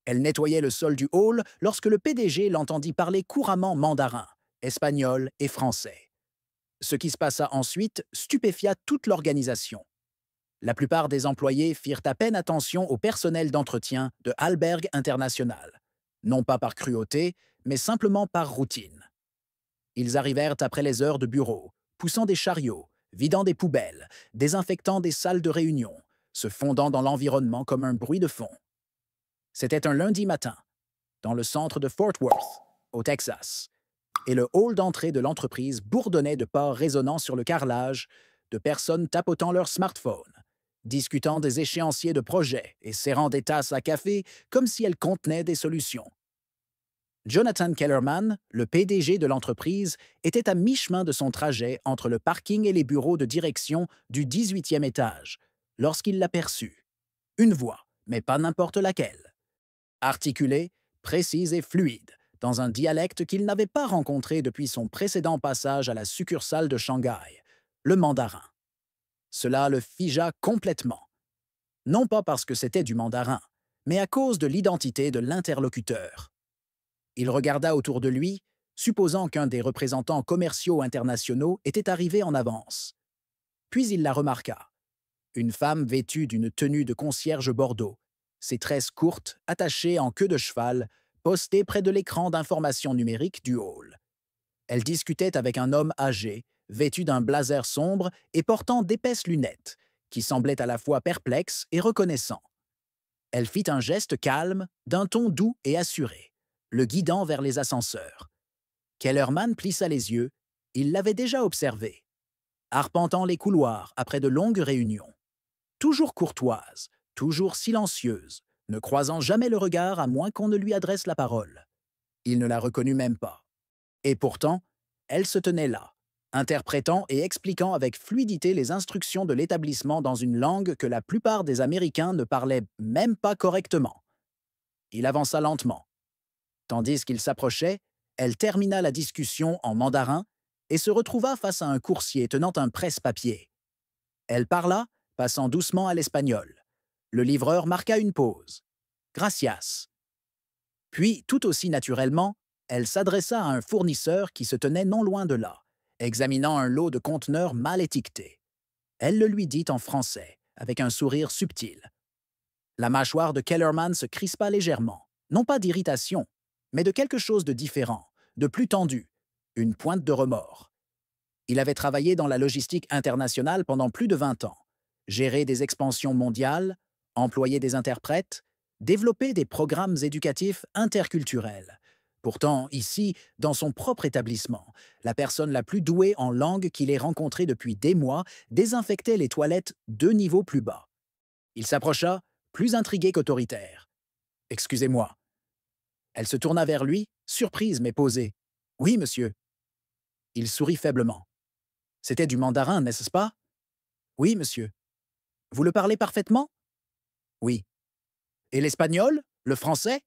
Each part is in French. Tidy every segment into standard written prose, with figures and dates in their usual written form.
Elle nettoyait le sol du hall lorsque le PDG l'entendit parler couramment mandarin, espagnol et français. Ce qui se passa ensuite stupéfia toute l'organisation. La plupart des employés firent à peine attention au personnel d'entretien de Hallberg International, non pas par cruauté, mais simplement par routine. Ils arrivèrent après les heures de bureau, poussant des chariots, vidant des poubelles, désinfectant des salles de réunion, se fondant dans l'environnement comme un bruit de fond. C'était un lundi matin, dans le centre de Fort Worth, au Texas, et le hall d'entrée de l'entreprise bourdonnait de pas résonnant sur le carrelage, de personnes tapotant leur smartphone, discutant des échéanciers de projets et serrant des tasses à café comme si elles contenaient des solutions. Jonathan Kellerman, le PDG de l'entreprise, était à mi-chemin de son trajet entre le parking et les bureaux de direction du 18e étage, lorsqu'il l'aperçut. Une voix, mais pas n'importe laquelle. Articulée, précise et fluide, dans un dialecte qu'il n'avait pas rencontré depuis son précédent passage à la succursale de Shanghai, le mandarin. Cela le figea complètement. Non pas parce que c'était du mandarin, mais à cause de l'identité de l'interlocuteur. Il regarda autour de lui, supposant qu'un des représentants commerciaux internationaux était arrivé en avance. Puis il la remarqua. Une femme vêtue d'une tenue de concierge bordeaux, ses tresses courtes, attachées en queue de cheval, postée près de l'écran d'information numérique du hall. Elle discutait avec un homme âgé, vêtu d'un blazer sombre et portant d'épaisses lunettes, qui semblait à la fois perplexe et reconnaissant. Elle fit un geste calme, d'un ton doux et assuré, le guidant vers les ascenseurs. Kellerman plissa les yeux, il l'avait déjà observée, arpentant les couloirs après de longues réunions. Toujours courtoise, toujours silencieuse, ne croisant jamais le regard à moins qu'on ne lui adresse la parole. Il ne la reconnut même pas. Et pourtant, elle se tenait là, interprétant et expliquant avec fluidité les instructions de l'établissement dans une langue que la plupart des Américains ne parlaient même pas correctement. Il avança lentement. Tandis qu'il s'approchait, elle termina la discussion en mandarin et se retrouva face à un coursier tenant un presse-papier. Elle parla, passant doucement à l'espagnol. Le livreur marqua une pause. Gracias. Puis, tout aussi naturellement, elle s'adressa à un fournisseur qui se tenait non loin de là, examinant un lot de conteneurs mal étiquetés. Elle le lui dit en français, avec un sourire subtil. La mâchoire de Kellerman se crispa légèrement, non pas d'irritation, mais de quelque chose de différent, de plus tendu, une pointe de remords. Il avait travaillé dans la logistique internationale pendant plus de 20 ans, géré des expansions mondiales, employé des interprètes, développé des programmes éducatifs interculturels. Pourtant, ici, dans son propre établissement, la personne la plus douée en langue qu'il ait rencontrée depuis des mois désinfectait les toilettes 2 niveaux plus bas. Il s'approcha, plus intrigué qu'autoritaire. « Excusez-moi. » Elle se tourna vers lui, surprise mais posée. « Oui, monsieur. » Il sourit faiblement. « C'était du mandarin, n'est-ce pas? »« Oui, monsieur. »« Vous le parlez parfaitement? »« Oui. »« Et l'espagnol? Le français? »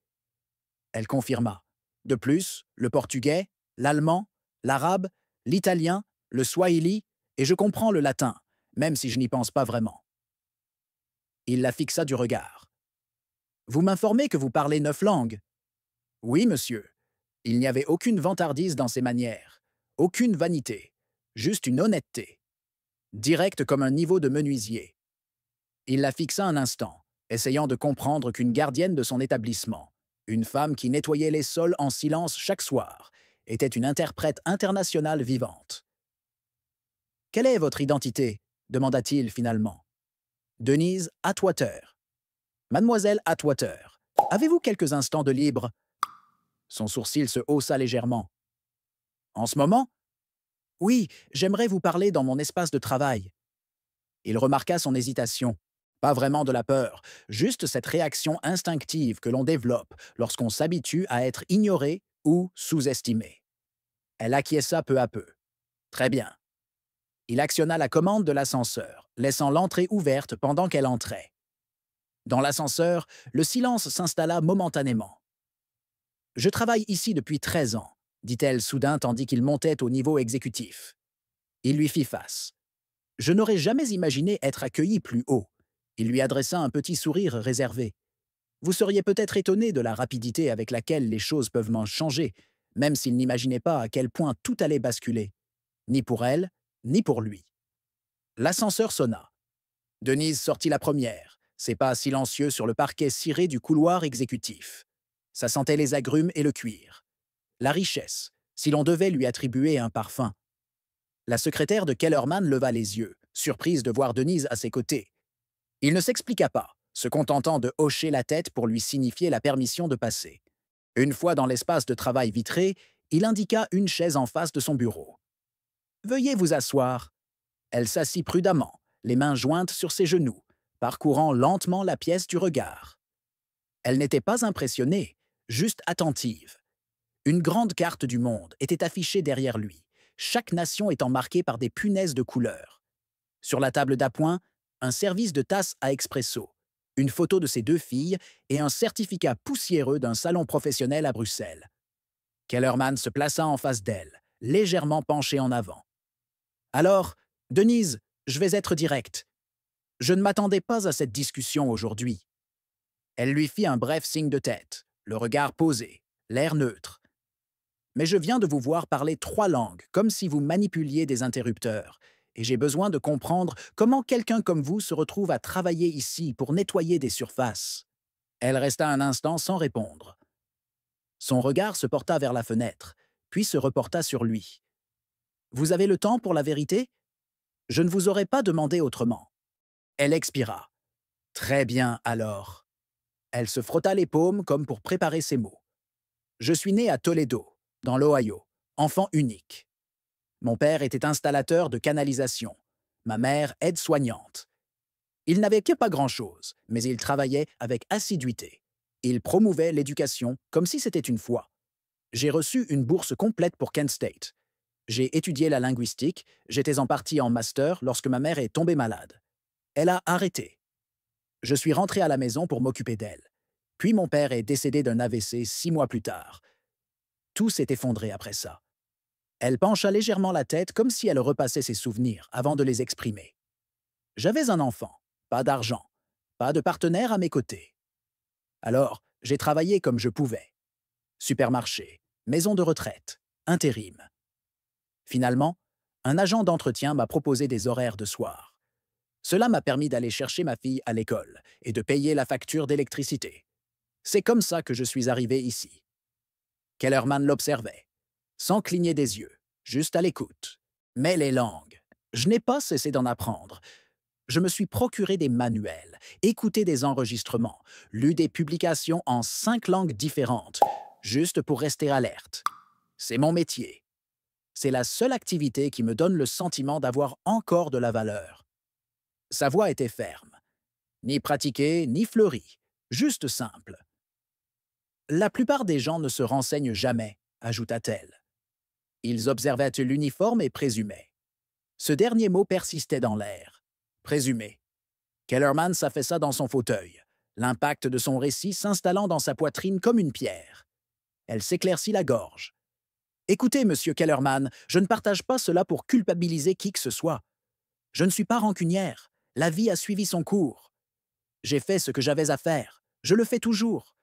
Elle confirma. De plus, le portugais, l'allemand, l'arabe, l'italien, le swahili, et je comprends le latin, même si je n'y pense pas vraiment. Il la fixa du regard. « Vous m'informez que vous parlez 9 langues? »« Oui, monsieur. » Il n'y avait aucune vantardise dans ses manières, aucune vanité, juste une honnêteté. Directe comme un niveau de menuisier. Il la fixa un instant, essayant de comprendre qu'une gardienne de son établissement, une femme qui nettoyait les sols en silence chaque soir, était une interprète internationale vivante. « Quelle est votre identité ?» demanda-t-il finalement. « Denise Atwater. »« Mademoiselle Atwater, avez-vous quelques instants de libre ?» Son sourcil se haussa légèrement. « En ce moment? »« Oui, j'aimerais vous parler dans mon espace de travail. » Il remarqua son hésitation. Pas vraiment de la peur, juste cette réaction instinctive que l'on développe lorsqu'on s'habitue à être ignoré ou sous-estimé. Elle acquiesça peu à peu. Très bien. Il actionna la commande de l'ascenseur, laissant l'entrée ouverte pendant qu'elle entrait. Dans l'ascenseur, le silence s'installa momentanément. « Je travaille ici depuis 13 ans, » dit-elle soudain tandis qu'il montait au niveau exécutif. Il lui fit face. « Je n'aurais jamais imaginé être accueilli plus haut. » Il lui adressa un petit sourire réservé. Vous seriez peut-être étonné de la rapidité avec laquelle les choses peuvent changer, même s'il n'imaginait pas à quel point tout allait basculer, ni pour elle, ni pour lui. L'ascenseur sonna. Denise sortit la première, ses pas silencieux sur le parquet ciré du couloir exécutif. Ça sentait les agrumes et le cuir. La richesse, si l'on devait lui attribuer un parfum. La secrétaire de Kellerman leva les yeux, surprise de voir Denise à ses côtés. Il ne s'expliqua pas, se contentant de hocher la tête pour lui signifier la permission de passer. Une fois dans l'espace de travail vitré, il indiqua une chaise en face de son bureau. « Veuillez vous asseoir. » Elle s'assit prudemment, les mains jointes sur ses genoux, parcourant lentement la pièce du regard. Elle n'était pas impressionnée, juste attentive. Une grande carte du monde était affichée derrière lui, chaque nation étant marquée par des punaises de couleur. Sur la table d'appoint, un service de tasse à expresso, une photo de ses 2 filles et un certificat poussiéreux d'un salon professionnel à Bruxelles. Kellerman se plaça en face d'elle, légèrement penché en avant. « Alors, Denise, je vais être direct. Je ne m'attendais pas à cette discussion aujourd'hui. » Elle lui fit un bref signe de tête, le regard posé, l'air neutre. « Mais je viens de vous voir parler 3 langues, comme si vous manipuliez des interrupteurs, et j'ai besoin de comprendre comment quelqu'un comme vous se retrouve à travailler ici pour nettoyer des surfaces. » Elle resta un instant sans répondre. Son regard se porta vers la fenêtre, puis se reporta sur lui. « Vous avez le temps pour la vérité? Je ne vous aurais pas demandé autrement. » Elle expira. « Très bien, alors. » Elle se frotta les paumes comme pour préparer ses mots. « Je suis née à Toledo, dans l'Ohio, enfant unique. Mon père était installateur de canalisation, ma mère aide-soignante. Il n'avait que pas grand-chose, mais il travaillait avec assiduité. Il promouvait l'éducation comme si c'était une foi. J'ai reçu une bourse complète pour Kent State. J'ai étudié la linguistique, j'étais en partie en master lorsque ma mère est tombée malade. Elle a arrêté. Je suis rentré à la maison pour m'occuper d'elle. Puis mon père est décédé d'un AVC 6 mois plus tard. Tout s'est effondré après ça. » Elle pencha légèrement la tête comme si elle repassait ses souvenirs avant de les exprimer. « J'avais un enfant, pas d'argent, pas de partenaire à mes côtés. Alors, j'ai travaillé comme je pouvais. Supermarché, maison de retraite, intérim. Finalement, un agent d'entretien m'a proposé des horaires de soir. Cela m'a permis d'aller chercher ma fille à l'école et de payer la facture d'électricité. C'est comme ça que je suis arrivé ici. » Kellerman l'observait, sans cligner des yeux, juste à l'écoute. Mais les langues, je n'ai pas cessé d'en apprendre. Je me suis procuré des manuels, écouté des enregistrements, lu des publications en 5 langues différentes, juste pour rester alerte. C'est mon métier. C'est la seule activité qui me donne le sentiment d'avoir encore de la valeur. Sa voix était ferme. Ni pratiquée, ni fleurie, juste simple. « La plupart des gens ne se renseignent jamais, » ajouta-t-elle. Ils observaient l'uniforme et présumaient. Ce dernier mot persistait dans l'air. Présumer. Kellerman s'affaissa dans son fauteuil, l'impact de son récit s'installant dans sa poitrine comme une pierre. Elle s'éclaircit la gorge. « Écoutez, monsieur Kellerman, je ne partage pas cela pour culpabiliser qui que ce soit. Je ne suis pas rancunière. La vie a suivi son cours. J'ai fait ce que j'avais à faire. Je le fais toujours.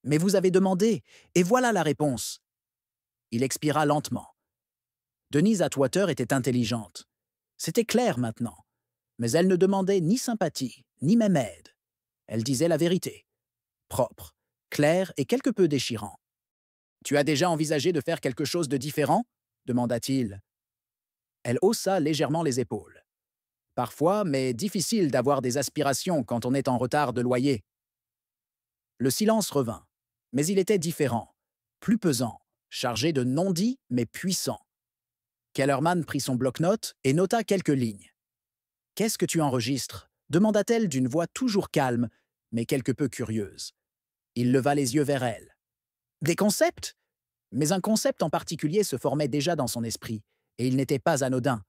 Mais vous avez demandé, et voilà la réponse. » Il expira lentement. Denise Atwater était intelligente. C'était clair maintenant. Mais elle ne demandait ni sympathie, ni même aide. Elle disait la vérité. Propre, clair et quelque peu déchirant. « Tu as déjà envisagé de faire quelque chose de différent ?» demanda-t-il. Elle haussa légèrement les épaules. « Parfois, mais difficile d'avoir des aspirations quand on est en retard de loyer. » Le silence revint, mais il était différent, plus pesant, chargé de non-dits mais puissant. Kellerman prit son bloc-notes et nota quelques lignes. « Qu'est-ce que tu enregistres ?» demanda-t-elle d'une voix toujours calme, mais quelque peu curieuse. Il leva les yeux vers elle. « Des concepts ?» Mais un concept en particulier se formait déjà dans son esprit, et il n'était pas anodin.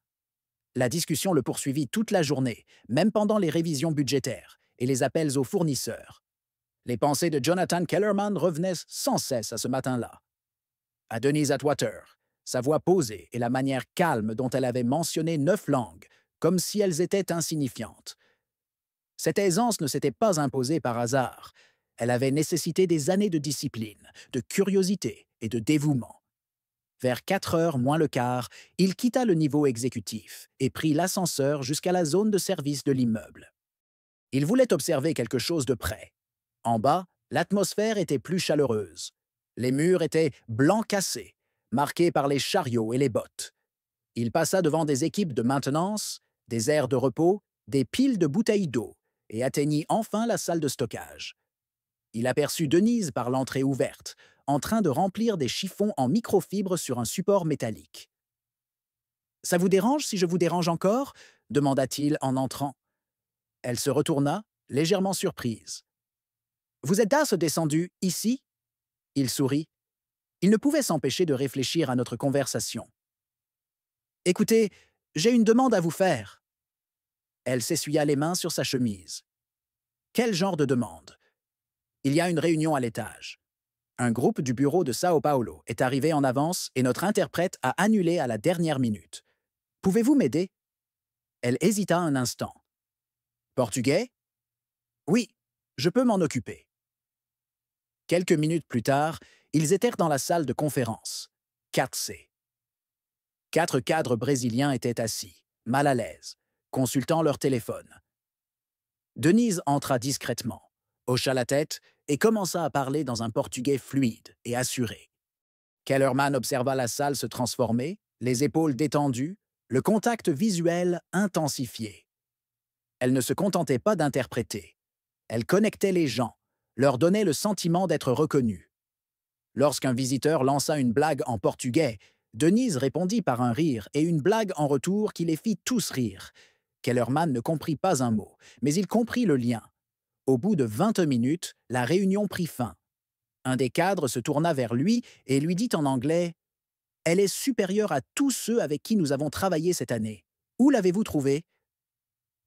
La discussion le poursuivit toute la journée, même pendant les révisions budgétaires et les appels aux fournisseurs. Les pensées de Jonathan Kellerman revenaient sans cesse à ce matin-là. À Denise Atwater, sa voix posée et la manière calme dont elle avait mentionné 9 langues, comme si elles étaient insignifiantes. Cette aisance ne s'était pas imposée par hasard. Elle avait nécessité des années de discipline, de curiosité et de dévouement. Vers 4 heures moins le quart, il quitta le niveau exécutif et prit l'ascenseur jusqu'à la zone de service de l'immeuble. Il voulait observer quelque chose de près. En bas, l'atmosphère était plus chaleureuse. Les murs étaient blancs cassés, marqués par les chariots et les bottes. Il passa devant des équipes de maintenance, des aires de repos, des piles de bouteilles d'eau et atteignit enfin la salle de stockage. Il aperçut Denise par l'entrée ouverte, en train de remplir des chiffons en microfibre sur un support métallique. « Ça vous dérange si je vous dérange encore » demanda-t-il en entrant. Elle se retourna, légèrement surprise. « Vous êtes d'As descendu ici ?» Il sourit. Il ne pouvait s'empêcher de réfléchir à notre conversation. « Écoutez, j'ai une demande à vous faire. » Elle s'essuya les mains sur sa chemise. « Quel genre de demande ?» « Il y a une réunion à l'étage. Un groupe du bureau de Sao Paulo est arrivé en avance et notre interprète a annulé à la dernière minute. Pouvez-vous m'aider ?» Elle hésita un instant. « Portugais ?»« Oui, je peux m'en occuper. » Quelques minutes plus tard, ils étaient dans la salle de conférence, 4C. 4 cadres brésiliens étaient assis, mal à l'aise, consultant leur téléphone. Denise entra discrètement, hocha la tête et commença à parler dans un portugais fluide et assuré. Kellerman observa la salle se transformer, les épaules détendues, le contact visuel intensifié. Elle ne se contentait pas d'interpréter. Elle connectait les gens, leur donnait le sentiment d'être reconnue. Lorsqu'un visiteur lança une blague en portugais, Denise répondit par un rire et une blague en retour qui les fit tous rire. Kellerman ne comprit pas un mot, mais il comprit le lien. Au bout de 20 minutes, la réunion prit fin. Un des cadres se tourna vers lui et lui dit en anglais « Elle est supérieure à tous ceux avec qui nous avons travaillé cette année. Où l'avez-vous trouvée ?»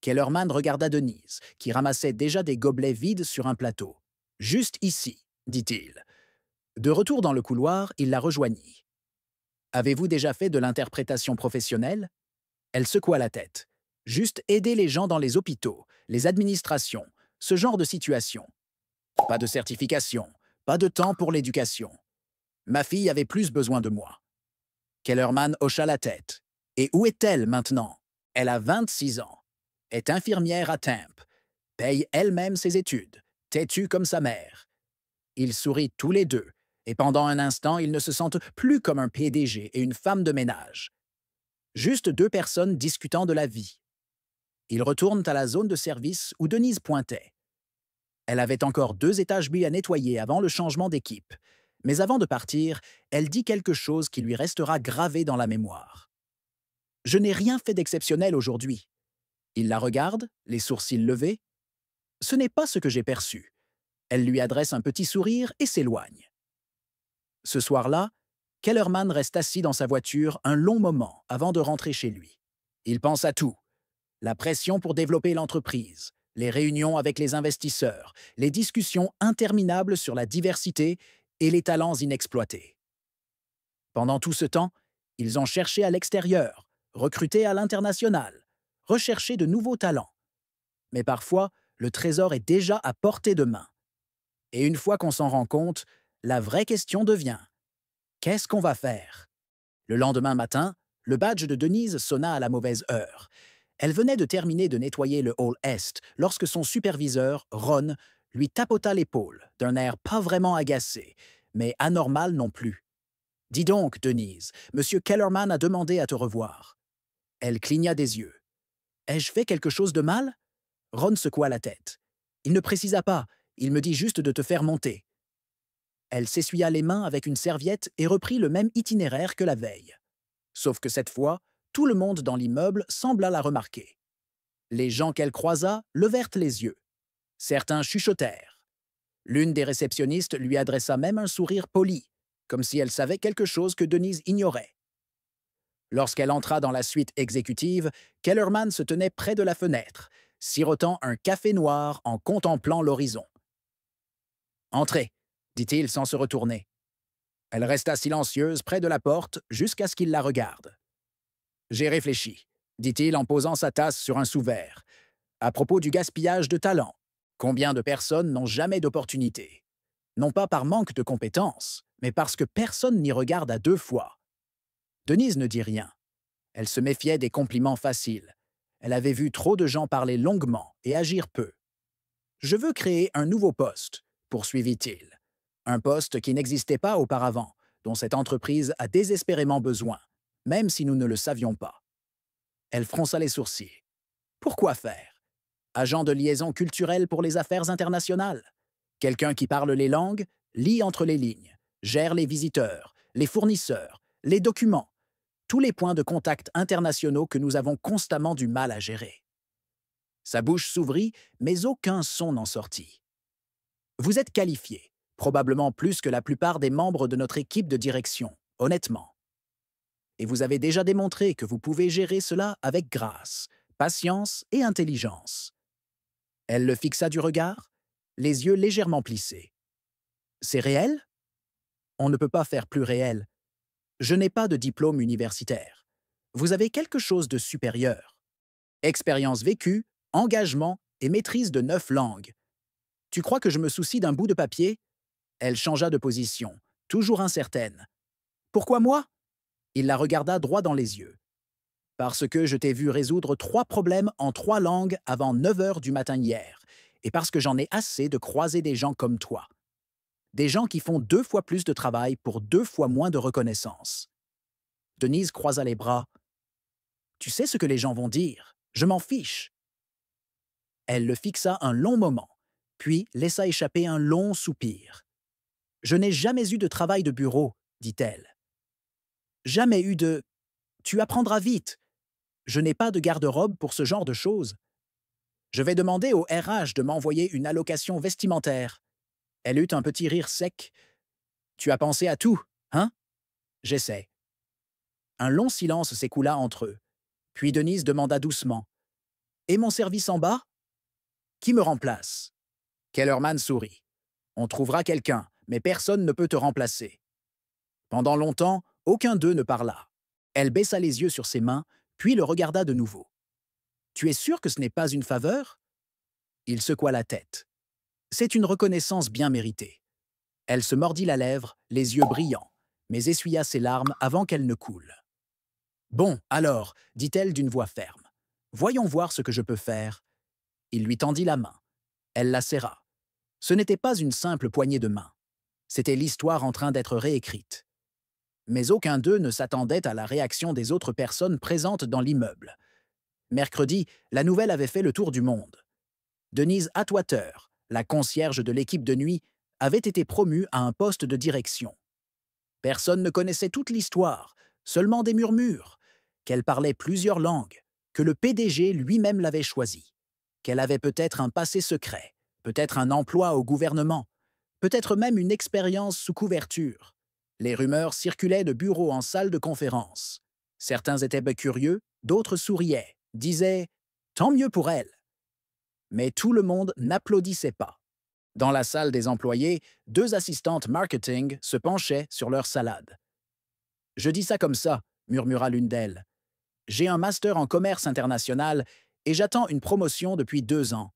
Kellerman regarda Denise, qui ramassait déjà des gobelets vides sur un plateau. « Juste ici, dit-il. » De retour dans le couloir, il la rejoignit. « Avez-vous déjà fait de l'interprétation professionnelle ?» Elle secoua la tête. « Juste aider les gens dans les hôpitaux, les administrations, ce genre de situation. Pas de certification, pas de temps pour l'éducation. Ma fille avait plus besoin de moi. » Kellerman hocha la tête. « Et où est-elle maintenant? Elle a 26 ans. Est infirmière à Tempe. Paye elle-même ses études. Têtue comme sa mère. » Ils sourirent tous les deux, et pendant un instant, ils ne se sentent plus comme un PDG et une femme de ménage. Juste 2 personnes discutant de la vie. Ils retournent à la zone de service où Denise pointait. Elle avait encore 2 étages B à nettoyer avant le changement d'équipe. Mais avant de partir, elle dit quelque chose qui lui restera gravé dans la mémoire. « Je n'ai rien fait d'exceptionnel aujourd'hui. » Il la regarde, les sourcils levés. « Ce n'est pas ce que j'ai perçu. » Elle lui adresse un petit sourire et s'éloigne. Ce soir-là, Kellerman reste assis dans sa voiture un long moment avant de rentrer chez lui. Il pense à tout. La pression pour développer l'entreprise, les réunions avec les investisseurs, les discussions interminables sur la diversité et les talents inexploités. Pendant tout ce temps, ils ont cherché à l'extérieur, recruté à l'international, recherché de nouveaux talents. Mais parfois, le trésor est déjà à portée de main. Et une fois qu'on s'en rend compte, la vraie question devient « Qu'est-ce qu'on va faire ?» Le lendemain matin, le badge de Denise sonna à la mauvaise heure. Elle venait de terminer de nettoyer le hall Est lorsque son superviseur, Ron, lui tapota l'épaule d'un air pas vraiment agacé, mais anormal non plus. « Dis donc, Denise, Monsieur Kellerman a demandé à te revoir. » Elle cligna des yeux. « Ai-je fait quelque chose de mal ?» Ron secoua la tête. « Il ne précisa pas, il me dit juste de te faire monter. » Elle s'essuya les mains avec une serviette et reprit le même itinéraire que la veille. Sauf que cette fois, tout le monde dans l'immeuble sembla la remarquer. Les gens qu'elle croisa levèrent les yeux. Certains chuchotèrent. L'une des réceptionnistes lui adressa même un sourire poli, comme si elle savait quelque chose que Denise ignorait. Lorsqu'elle entra dans la suite exécutive, Kellerman se tenait près de la fenêtre, sirotant un café noir en contemplant l'horizon. « Entrez », dit-il sans se retourner. Elle resta silencieuse près de la porte jusqu'à ce qu'il la regarde. « J'ai réfléchi », dit-il en posant sa tasse sur un sous-verre, « à propos du gaspillage de talent. Combien de personnes n'ont jamais d'opportunité? Non pas par manque de compétences, mais parce que personne n'y regarde à deux fois. Denise ne dit rien. Elle se méfiait des compliments faciles. Elle avait vu trop de gens parler longuement et agir peu. Je veux créer un nouveau poste, poursuivit-il. Un poste qui n'existait pas auparavant, dont cette entreprise a désespérément besoin, même si nous ne le savions pas. Elle fronça les sourcils. Pourquoi faire? Agent de liaison culturelle pour les affaires internationales? Quelqu'un qui parle les langues, lit entre les lignes, gère les visiteurs, les fournisseurs, les documents, tous les points de contact internationaux que nous avons constamment du mal à gérer. Sa bouche s'ouvrit, mais aucun son n'en sortit. Vous êtes qualifié, probablement plus que la plupart des membres de notre équipe de direction, honnêtement. Et vous avez déjà démontré que vous pouvez gérer cela avec grâce, patience et intelligence. Elle le fixa du regard, les yeux légèrement plissés. C'est réel? On ne peut pas faire plus réel. Je n'ai pas de diplôme universitaire. Vous avez quelque chose de supérieur. Expérience vécue, engagement et maîtrise de 9 langues. Tu crois que je me soucie d'un bout de papier? Elle changea de position, toujours incertaine. Pourquoi moi? Il la regarda droit dans les yeux. Parce que je t'ai vu résoudre 3 problèmes en 3 langues avant 9 heures du matin hier, et parce que j'en ai assez de croiser des gens comme toi. Des gens qui font 2 fois plus de travail pour 2 fois moins de reconnaissance. Denise croisa les bras. Tu sais ce que les gens vont dire. Je m'en fiche. Elle le fixa un long moment, puis laissa échapper un long soupir. Je n'ai jamais eu de travail de bureau, dit-elle. Jamais eu de... Tu apprendras vite. Je n'ai pas de garde-robe pour ce genre de choses. Je vais demander au RH de m'envoyer une allocation vestimentaire. Elle eut un petit rire sec. Tu as pensé à tout, hein? J'essaie. Un long silence s'écoula entre eux. Puis Denise demanda doucement. Et mon service en bas? Qui me remplace? Kellerman sourit. On trouvera quelqu'un, mais personne ne peut te remplacer. Pendant longtemps, aucun d'eux ne parla. Elle baissa les yeux sur ses mains, puis le regarda de nouveau. Tu es sûr que ce n'est pas une faveur? Il secoua la tête. C'est une reconnaissance bien méritée. Elle se mordit la lèvre, les yeux brillants, mais essuya ses larmes avant qu'elles ne coulent. Bon, alors, dit-elle d'une voix ferme. Voyons voir ce que je peux faire. Il lui tendit la main. Elle la serra. Ce n'était pas une simple poignée de main. C'était l'histoire en train d'être réécrite. Mais aucun d'eux ne s'attendait à la réaction des autres personnes présentes dans l'immeuble. Mercredi, la nouvelle avait fait le tour du monde. Denise Atwater, la concierge de l'équipe de nuit, avait été promue à un poste de direction. Personne ne connaissait toute l'histoire, seulement des murmures, qu'elle parlait plusieurs langues, que le PDG lui-même l'avait choisie, qu'elle avait peut-être un passé secret, peut-être un emploi au gouvernement, peut-être même une expérience sous couverture. Les rumeurs circulaient de bureau en salle de conférence. Certains étaient curieux, d'autres souriaient, disaient « Tant mieux pour elle ». Mais tout le monde n'applaudissait pas. Dans la salle des employés, 2 assistantes marketing se penchaient sur leur salade. « Je dis ça comme ça », murmura l'une d'elles. « J'ai un master en commerce international et j'attends une promotion depuis 2 ans. »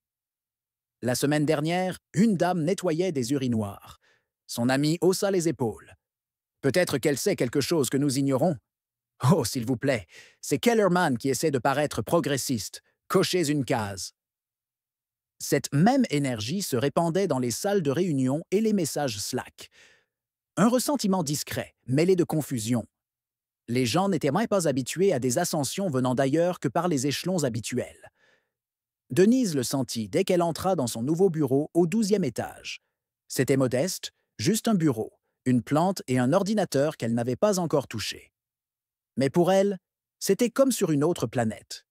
La semaine dernière, une dame nettoyait des urinoirs. Son amie haussa les épaules. « Peut-être qu'elle sait quelque chose que nous ignorons. » « Oh, s'il vous plaît, c'est Kellerman qui essaie de paraître progressiste. Cochez une case. » Cette même énergie se répandait dans les salles de réunion et les messages Slack. Un ressentiment discret, mêlé de confusion. Les gens n'étaient même pas habitués à des ascensions venant d'ailleurs que par les échelons habituels. Denise le sentit dès qu'elle entra dans son nouveau bureau au 12e étage. C'était modeste, juste un bureau, une plante et un ordinateur qu'elle n'avait pas encore touché. Mais pour elle, c'était comme sur une autre planète.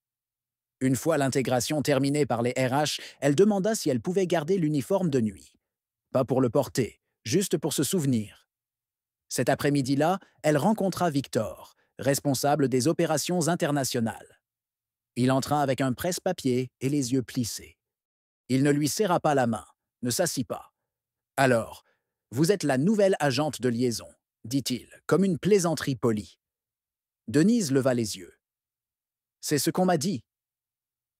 Une fois l'intégration terminée par les RH, elle demanda si elle pouvait garder l'uniforme de nuit. Pas pour le porter, juste pour se souvenir. Cet après-midi-là, elle rencontra Victor, responsable des opérations internationales. Il entra avec un presse-papier et les yeux plissés. Il ne lui serra pas la main, ne s'assit pas. « Alors, vous êtes la nouvelle agente de liaison, » dit-il, comme une plaisanterie polie. Denise leva les yeux. « C'est ce qu'on m'a dit.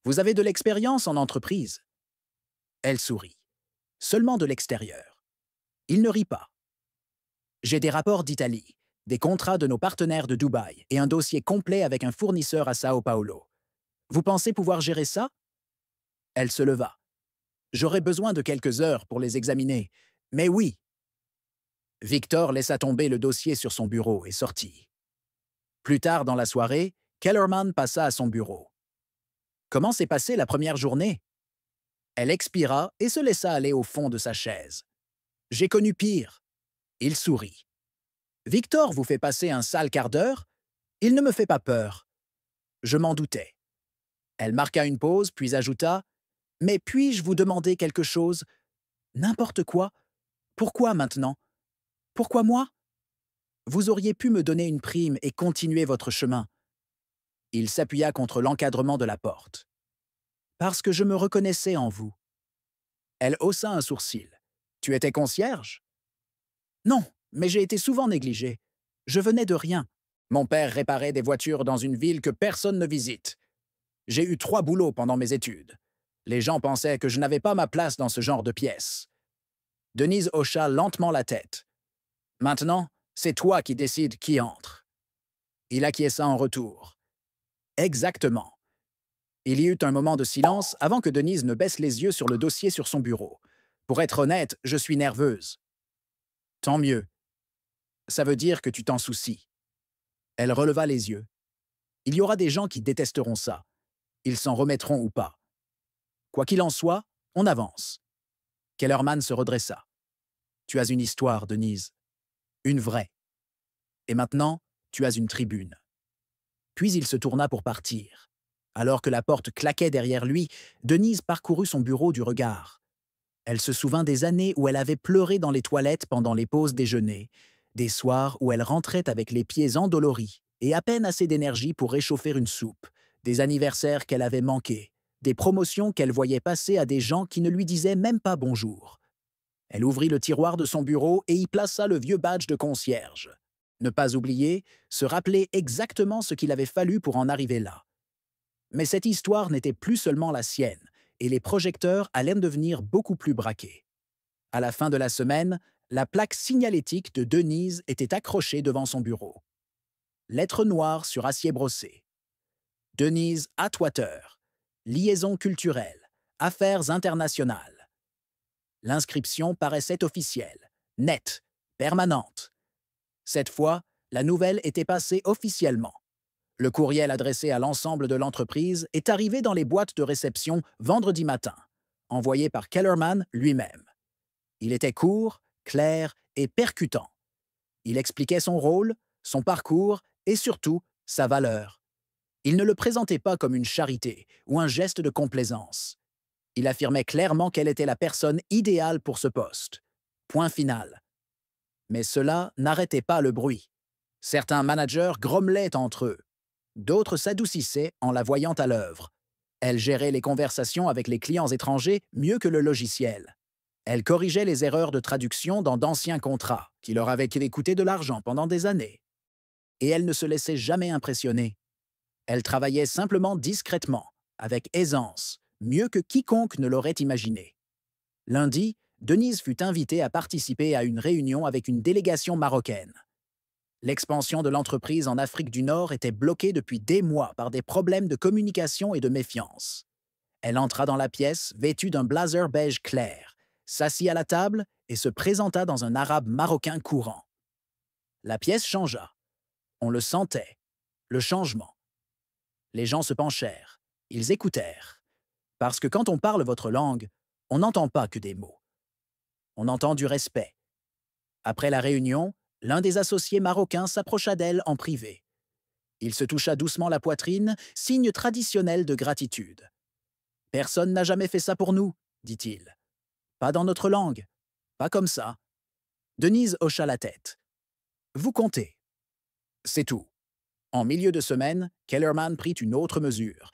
Vous avez de l'expérience en entreprise. » Elle sourit. Seulement de l'extérieur. Il ne rit pas. J'ai des rapports d'Italie, des contrats de nos partenaires de Dubaï et un dossier complet avec un fournisseur à Sao Paulo. Vous pensez pouvoir gérer ça? Elle se leva. J'aurais besoin de quelques heures pour les examiner. Mais oui. Victor laissa tomber le dossier sur son bureau et sortit. Plus tard dans la soirée, Kellerman passa à son bureau. Comment s'est passée la première journée? Elle expira et se laissa aller au fond de sa chaise. J'ai connu pire. Il sourit. Victor vous fait passer un sale quart d'heure? Il ne me fait pas peur. Je m'en doutais. Elle marqua une pause, puis ajouta « Mais puis-je vous demander quelque chose? N'importe quoi. Pourquoi maintenant? Pourquoi moi? Vous auriez pu me donner une prime et continuer votre chemin. » Il s'appuya contre l'encadrement de la porte. « Parce que je me reconnaissais en vous. » Elle haussa un sourcil. « Tu étais concierge? » « Non, mais j'ai été souvent négligé. Je venais de rien. Mon père réparait des voitures dans une ville que personne ne visite. J'ai eu 3 boulots pendant mes études. Les gens pensaient que je n'avais pas ma place dans ce genre de pièce. » Denise hocha lentement la tête. « Maintenant, c'est toi qui décides qui entre. » Il acquiesça en retour. « Exactement. » Il y eut un moment de silence avant que Denise ne baisse les yeux sur le dossier sur son bureau. « Pour être honnête, je suis nerveuse. » « Tant mieux. Ça veut dire que tu t'en soucies. » Elle releva les yeux. « Il y aura des gens qui détesteront ça. Ils s'en remettront ou pas. Quoi qu'il en soit, on avance. » Kellerman se redressa. « Tu as une histoire, Denise. Une vraie. Et maintenant, tu as une tribune. » Puis il se tourna pour partir. Alors que la porte claquait derrière lui, Denise parcourut son bureau du regard. Elle se souvint des années où elle avait pleuré dans les toilettes pendant les pauses déjeuner, des soirs où elle rentrait avec les pieds endoloris et à peine assez d'énergie pour réchauffer une soupe, des anniversaires qu'elle avait manqués, des promotions qu'elle voyait passer à des gens qui ne lui disaient même pas bonjour. Elle ouvrit le tiroir de son bureau et y plaça le vieux badge de concierge. Ne pas oublier, se rappeler exactement ce qu'il avait fallu pour en arriver là. Mais cette histoire n'était plus seulement la sienne, et les projecteurs allaient devenir beaucoup plus braqués. À la fin de la semaine, la plaque signalétique de Denise était accrochée devant son bureau. Lettres noires sur acier brossé. Denise Atwater. Liaison culturelle. Affaires internationales. L'inscription paraissait officielle, nette, permanente. Cette fois, la nouvelle était passée officiellement. Le courriel adressé à l'ensemble de l'entreprise est arrivé dans les boîtes de réception vendredi matin, envoyé par Kellerman lui-même. Il était court, clair et percutant. Il expliquait son rôle, son parcours et surtout sa valeur. Il ne le présentait pas comme une charité ou un geste de complaisance. Il affirmait clairement qu'elle était la personne idéale pour ce poste. Point final. Mais cela n'arrêtait pas le bruit. Certains managers grommelaient entre eux. D'autres s'adoucissaient en la voyant à l'œuvre. Elle gérait les conversations avec les clients étrangers mieux que le logiciel. Elle corrigeait les erreurs de traduction dans d'anciens contrats qui leur avaient coûté de l'argent pendant des années. Et elle ne se laissait jamais impressionner. Elle travaillait simplement discrètement, avec aisance, mieux que quiconque ne l'aurait imaginé. Lundi, Denise fut invitée à participer à une réunion avec une délégation marocaine. L'expansion de l'entreprise en Afrique du Nord était bloquée depuis des mois par des problèmes de communication et de méfiance. Elle entra dans la pièce vêtue d'un blazer beige clair, s'assit à la table et se présenta dans un arabe marocain courant. La pièce changea. On le sentait, le changement. Les gens se penchèrent, ils écoutèrent. Parce que quand on parle votre langue, on n'entend pas que des mots. On entend du respect. Après la réunion, l'un des associés marocains s'approcha d'elle en privé. Il se toucha doucement la poitrine, signe traditionnel de gratitude. « Personne n'a jamais fait ça pour nous, » dit-il. « Pas dans notre langue. Pas comme ça. » Denise hocha la tête. « Vous comptez. » C'est tout. En milieu de semaine, Kellerman prit une autre mesure.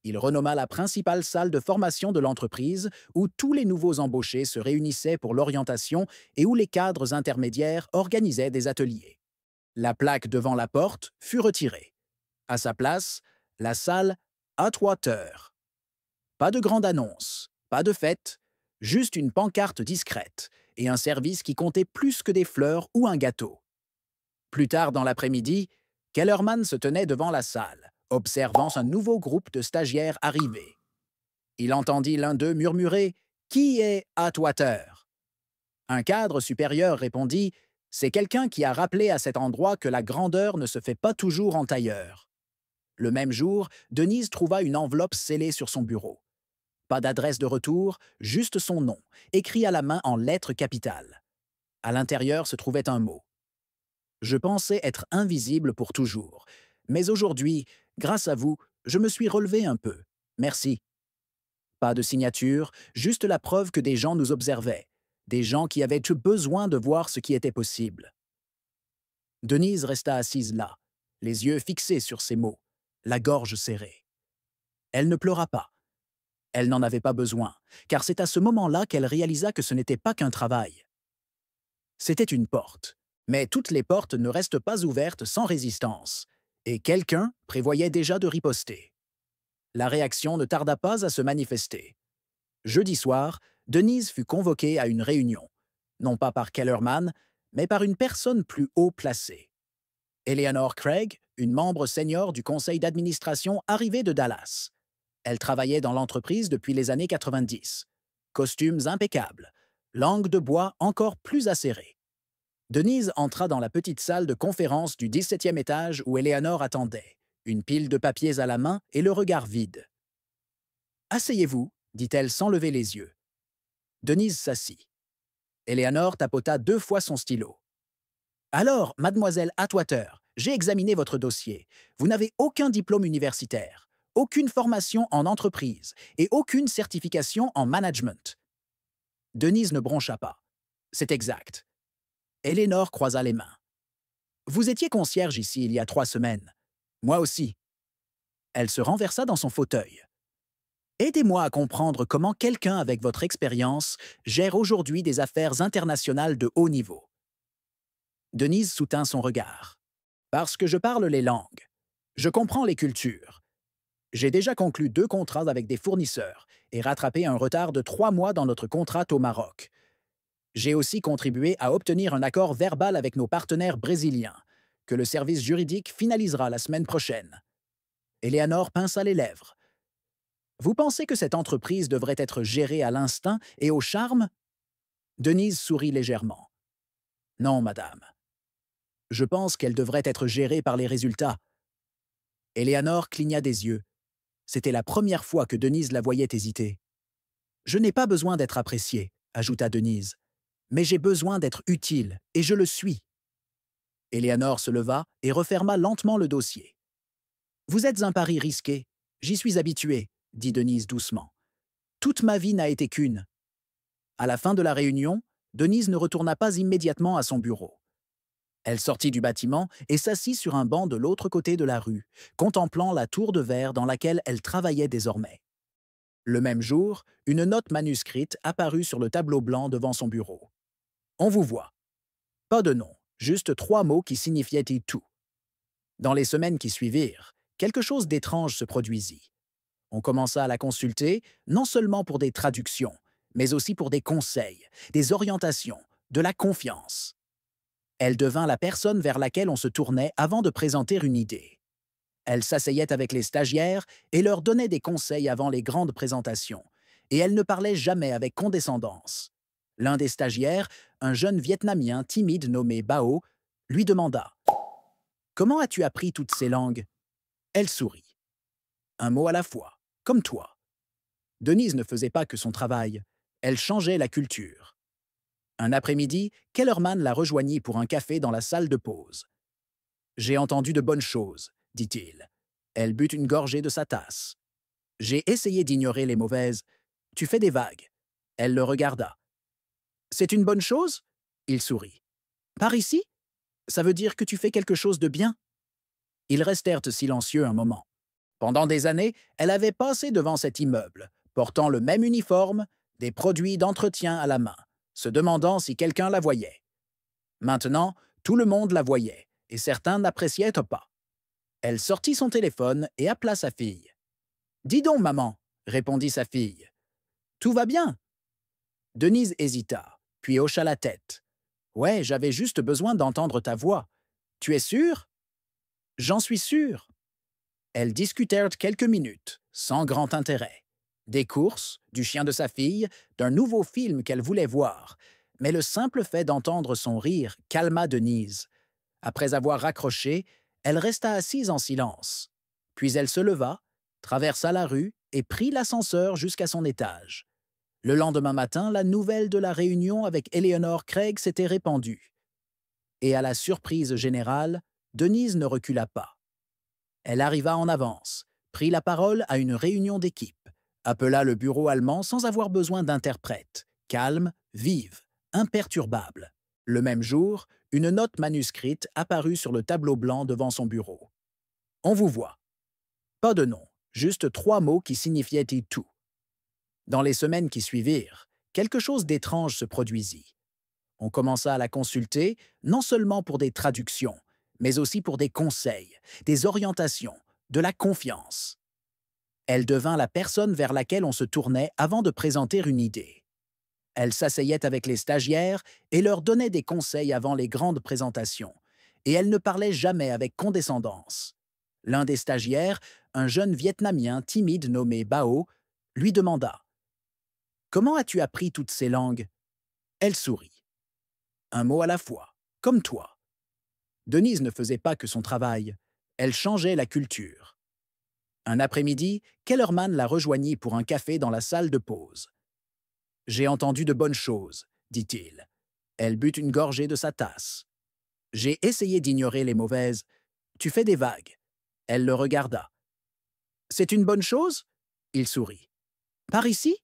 Il renomma la principale salle de formation de l'entreprise où tous les nouveaux embauchés se réunissaient pour l'orientation et où les cadres intermédiaires organisaient des ateliers. La plaque devant la porte fut retirée. À sa place, la salle Atwater. Pas de grande annonce, pas de fête, Juste une pancarte discrète et un service qui comptait plus que des fleurs ou un gâteau. Plus tard dans l'après-midi, Kellerman se tenait devant la salle, observant un nouveau groupe de stagiaires arriver. Il entendit l'un d'eux murmurer « Qui est Atwater ?» Un cadre supérieur répondit « C'est quelqu'un qui a rappelé à cet endroit que la grandeur ne se fait pas toujours en tailleur. » Le même jour, Denise trouva une enveloppe scellée sur son bureau. Pas d'adresse de retour, juste son nom, écrit à la main en lettres capitales. À l'intérieur se trouvait un mot. Je pensais être invisible pour toujours, mais aujourd'hui, grâce à vous, je me suis relevé un peu. Merci. Pas de signature, juste la preuve que des gens nous observaient, des gens qui avaient eu besoin de voir ce qui était possible. Denise resta assise là, les yeux fixés sur ces mots, la gorge serrée. Elle ne pleura pas. Elle n'en avait pas besoin, car c'est à ce moment-là qu'elle réalisa que ce n'était pas qu'un travail. C'était une porte, mais toutes les portes ne restent pas ouvertes sans résistance, et quelqu'un prévoyait déjà de riposter. La réaction ne tarda pas à se manifester. Jeudi soir, Denise fut convoquée à une réunion, non pas par Kellerman, mais par une personne plus haut placée. Eleanor Craig, une membre senior du conseil d'administration arrivée de Dallas. Elle travaillait dans l'entreprise depuis les années 90. Costumes impeccables, langue de bois encore plus acérée. Denise entra dans la petite salle de conférence du 17e étage où Eleanor attendait, une pile de papiers à la main et le regard vide. « Asseyez-vous », dit-elle sans lever les yeux. Denise s'assit. Eleanor tapota 2 fois son stylo. « Alors, mademoiselle Atwater, j'ai examiné votre dossier. Vous n'avez aucun diplôme universitaire, aucune formation en entreprise et aucune certification en management. » Denise ne broncha pas. « C'est exact. » Eleanor croisa les mains. « Vous étiez concierge ici il y a 3 semaines. Moi aussi. » Elle se renversa dans son fauteuil. « Aidez-moi à comprendre comment quelqu'un avec votre expérience gère aujourd'hui des affaires internationales de haut niveau. » Denise soutint son regard. « Parce que je parle les langues. Je comprends les cultures. J'ai déjà conclu 2 contrats avec des fournisseurs et rattrapé un retard de 3 mois dans notre contrat au Maroc. J'ai aussi contribué à obtenir un accord verbal avec nos partenaires brésiliens, que le service juridique finalisera la semaine prochaine. » Eleanor pinça les lèvres. « Vous pensez que cette entreprise devrait être gérée à l'instinct et au charme ?» Denise sourit légèrement. « Non, madame. Je pense qu'elle devrait être gérée par les résultats. » Eleanor cligna des yeux. C'était la première fois que Denise la voyait hésiter. « Je n'ai pas besoin d'être appréciée, » ajouta Denise. « Mais j'ai besoin d'être utile, et je le suis. » Eleanor se leva et referma lentement le dossier. « Vous êtes un pari risqué. J'y suis habituée, » dit Denise doucement. « Toute ma vie n'a été qu'une. » À la fin de la réunion, Denise ne retourna pas immédiatement à son bureau. Elle sortit du bâtiment et s'assit sur un banc de l'autre côté de la rue, contemplant la tour de verre dans laquelle elle travaillait désormais. Le même jour, une note manuscrite apparut sur le tableau blanc devant son bureau. « On vous voit. » Pas de nom, juste 3 mots qui signifiaient tout. Dans les semaines qui suivirent, quelque chose d'étrange se produisit. On commença à la consulter, non seulement pour des traductions, mais aussi pour des conseils, des orientations, de la confiance. Elle devint la personne vers laquelle on se tournait avant de présenter une idée. Elle s'asseyait avec les stagiaires et leur donnait des conseils avant les grandes présentations, et elle ne parlait jamais avec condescendance. L'un des stagiaires, un jeune Vietnamien timide nommé Bao, lui demanda « Comment as-tu appris toutes ces langues ?» Elle sourit. « Un mot à la fois, comme toi. » Denise ne faisait pas que son travail, elle changeait la culture. Un après-midi, Kellerman la rejoignit pour un café dans la salle de pause. « J'ai entendu de bonnes choses, » dit-il. Elle but une gorgée de sa tasse. « J'ai essayé d'ignorer les mauvaises. Tu fais des vagues. » Elle le regarda. « C'est une bonne chose ?» Il sourit. « Par ici? Ça veut dire que tu fais quelque chose de bien ?» Ils restèrent silencieux un moment. Pendant des années, elle avait passé devant cet immeuble, portant le même uniforme, des produits d'entretien à la main, se demandant si quelqu'un la voyait. Maintenant, tout le monde la voyait, et certains n'appréciaient pas. Elle sortit son téléphone et appela sa fille. « Dis donc, maman, » répondit sa fille. « Tout va bien ?» Denise hésita, puis hocha la tête. Ouais, j'avais juste besoin d'entendre ta voix. Tu es sûr? J'en suis sûr. Elles discutèrent quelques minutes, sans grand intérêt. Des courses, du chien de sa fille, d'un nouveau film qu'elle voulait voir. Mais le simple fait d'entendre son rire calma Denise. Après avoir raccroché, elle resta assise en silence. Puis elle se leva, traversa la rue et prit l'ascenseur jusqu'à son étage. Le lendemain matin, la nouvelle de la réunion avec Eleanor Craig s'était répandue. Et à la surprise générale, Denise ne recula pas. Elle arriva en avance, prit la parole à une réunion d'équipe, appela le bureau allemand sans avoir besoin d'interprète, calme, vive, imperturbable. Le même jour, une note manuscrite apparut sur le tableau blanc devant son bureau. On vous voit. Pas de nom, juste 3 mots qui signifiaient tout. Dans les semaines qui suivirent, quelque chose d'étrange se produisit. On commença à la consulter, non seulement pour des traductions, mais aussi pour des conseils, des orientations, de la confiance. Elle devint la personne vers laquelle on se tournait avant de présenter une idée. Elle s'asseyait avec les stagiaires et leur donnait des conseils avant les grandes présentations, et elle ne parlait jamais avec condescendance. L'un des stagiaires, un jeune Vietnamien timide nommé Bao, lui demanda « Comment as-tu appris toutes ces langues ?» Elle sourit. « Un mot à la fois, comme toi. » Denise ne faisait pas que son travail, elle changeait la culture. Un après-midi, Kellerman la rejoignit pour un café dans la salle de pause. « J'ai entendu de bonnes choses, dit-il. Elle but une gorgée de sa tasse. « J'ai essayé d'ignorer les mauvaises. Tu fais des vagues. » Elle le regarda. « C'est une bonne chose ?» Il sourit. « Par ici?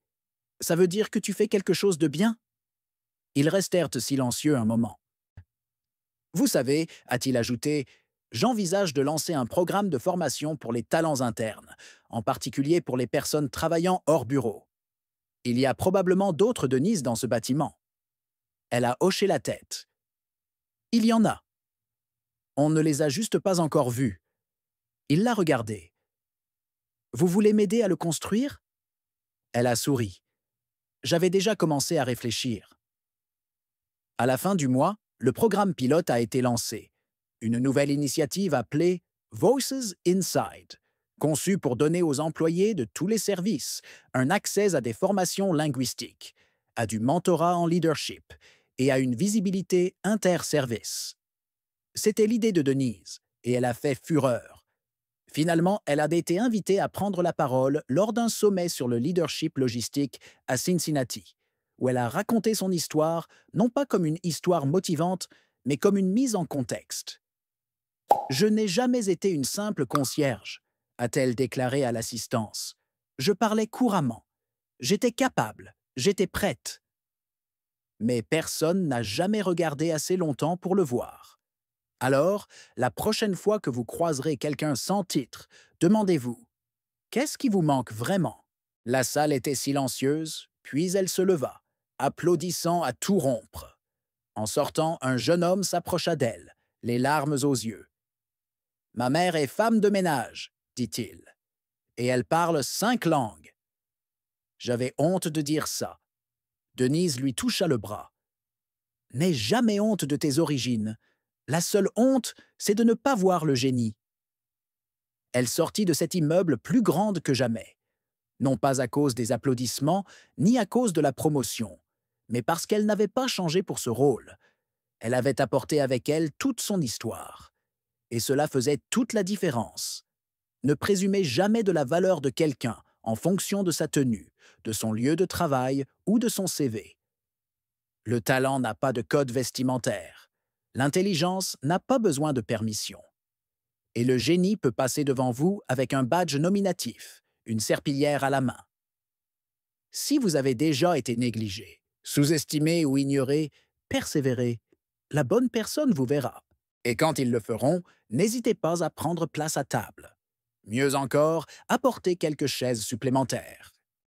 Ça veut dire que tu fais quelque chose de bien ?» Ils restèrent silencieux un moment. « Vous savez, a-t-il ajouté, j'envisage de lancer un programme de formation pour les talents internes, en particulier pour les personnes travaillant hors bureau. Il y a probablement d'autres Denise dans ce bâtiment. » Elle a hoché la tête. « Il y en a. On ne les a juste pas encore vus. » Il l'a regardée. « Vous voulez m'aider à le construire ?» Elle a souri. J'avais déjà commencé à réfléchir. À la fin du mois, le programme pilote a été lancé. Une nouvelle initiative appelée Voices Inside, conçue pour donner aux employés de tous les services un accès à des formations linguistiques, à du mentorat en leadership et à une visibilité inter-service. C'était l'idée de Denise, et elle a fait fureur. Finalement, elle a été invitée à prendre la parole lors d'un sommet sur le leadership logistique à Cincinnati, où elle a raconté son histoire, non pas comme une histoire motivante, mais comme une mise en contexte. « Je n'ai jamais été une simple concierge », a-t-elle déclaré à l'assistance. « Je parlais couramment. J'étais capable. J'étais prête. » Mais personne n'a jamais regardé assez longtemps pour le voir. Alors, la prochaine fois que vous croiserez quelqu'un sans titre, demandez-vous « Qu'est-ce qui vous manque vraiment ?» La salle était silencieuse, puis elle se leva, applaudissant à tout rompre. En sortant, un jeune homme s'approcha d'elle, les larmes aux yeux. « Ma mère est femme de ménage, » dit-il, « et elle parle 5 langues. » J'avais honte de dire ça. Denise lui toucha le bras. « N'aie jamais honte de tes origines. La seule honte, c'est de ne pas voir le génie. » Elle sortit de cet immeuble plus grande que jamais. Non pas à cause des applaudissements, ni à cause de la promotion, mais parce qu'elle n'avait pas changé pour ce rôle. Elle avait apporté avec elle toute son histoire. Et cela faisait toute la différence. Ne présumez jamais de la valeur de quelqu'un en fonction de sa tenue, de son lieu de travail ou de son CV. Le talent n'a pas de code vestimentaire. L'intelligence n'a pas besoin de permission. Et le génie peut passer devant vous avec un badge nominatif, une serpillière à la main. Si vous avez déjà été négligé, sous-estimé ou ignoré, persévérez. La bonne personne vous verra. Et quand ils le feront, n'hésitez pas à prendre place à table. Mieux encore, apportez quelques chaises supplémentaires.